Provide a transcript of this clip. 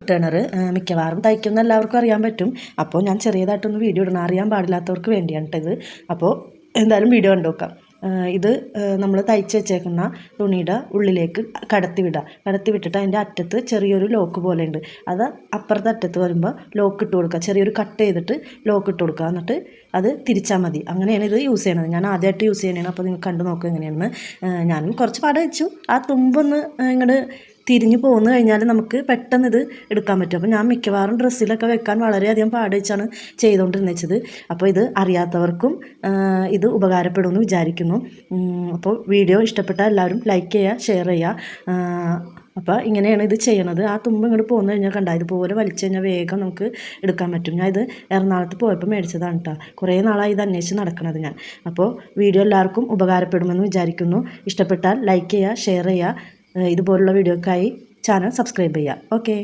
Turner മിക്കവാറും തയ്ക്കുന്ന എല്ലാവർക്കും അറിയാൻ പറ്റും. അപ്പോൾ ഞാൻ ചെറിയതായിട്ടൊന്ന് വീഡിയോ ഇടണം, അറിയാൻ പാടില്ലാത്തവർക്ക് വേണ്ടിയാണ് ഇത്. അപ്പോൾ എന്തായാലും വീഡിയോ കണ്ടു നോക്കാം. ഇത് നമ്മൾ തയ്ച്ച് വെച്ചേക്കുന്ന തുണിയുടെ ഉള്ളിലേക്ക് കടത്തി വിട്ടിട്ട് അതിൻ്റെ അറ്റത്ത് ചെറിയൊരു ലോക്ക് പോലെ ഉണ്ട്. അത് അപ്പുറത്തെ അറ്റത്ത് വരുമ്പോൾ ലോക്ക് ഇട്ട് കൊടുക്കുക, ചെറിയൊരു കട്ട് ചെയ്തിട്ട് ലോക്ക് ഇട്ട് കൊടുക്കുക. എന്നിട്ട് അത് തിരിച്ചാൽ മതി. അങ്ങനെയാണ് ഇത് യൂസ് ചെയ്യണത്. ഞാൻ ആദ്യമായിട്ട് യൂസ് ചെയ്യണതാണ്. അപ്പോൾ നിങ്ങൾ കണ്ടു നോക്കുക എങ്ങനെയാണെന്ന്. ഞാനും കുറച്ച് പാട് വെച്ചു. ആ തുമ്പൊന്ന് ഇങ്ങോട്ട് തിരിഞ്ഞു പോന്നു കഴിഞ്ഞാൽ നമുക്ക് പെട്ടെന്ന് ഇത് എടുക്കാൻ പറ്റും. അപ്പോൾ ഞാൻ മിക്കവാറും ഡ്രസ്സിലൊക്കെ വെക്കാൻ വളരെയധികം പാട് വെച്ചാണ് ചെയ്തുകൊണ്ടിരുന്നത്. അപ്പോൾ ഇത് അറിയാത്തവർക്കും ഇത് ഉപകാരപ്പെടുമെന്ന് വിചാരിക്കുന്നു. അപ്പോൾ വീഡിയോ ഇഷ്ടപ്പെട്ടാൽ എല്ലാവരും ലൈക്ക് ചെയ്യുക, ഷെയർ ചെയ്യുക. അപ്പോൾ ഇങ്ങനെയാണ് ഇത് ചെയ്യണത്. ആ തുമ്പ് ഇങ്ങോട്ട് പോന്നു കഴിഞ്ഞാൽ കണ്ട ഇതുപോലെ വലിച്ചു കഴിഞ്ഞാൽ വേഗം നമുക്ക് എടുക്കാൻ പറ്റും. ഞാൻ ഇത് എറണാകുളത്ത് പോയപ്പോൾ മേടിച്ചതാണ് കേട്ടോ. കുറേ നാളായി ഇത് അന്വേഷിച്ച് നടക്കണത് ഞാൻ. അപ്പോൾ വീഡിയോ എല്ലാവർക്കും ഉപകാരപ്പെടുമെന്ന് വിചാരിക്കുന്നു. ഇഷ്ടപ്പെട്ടാൽ ലൈക്ക് ചെയ്യുക, ഷെയർ ചെയ്യുക. ഇതുപോലുള്ള വീഡിയോക്കായി ചാനൽ സബ്സ്ക്രൈബ് ചെയ്യുക. ഓക്കെ.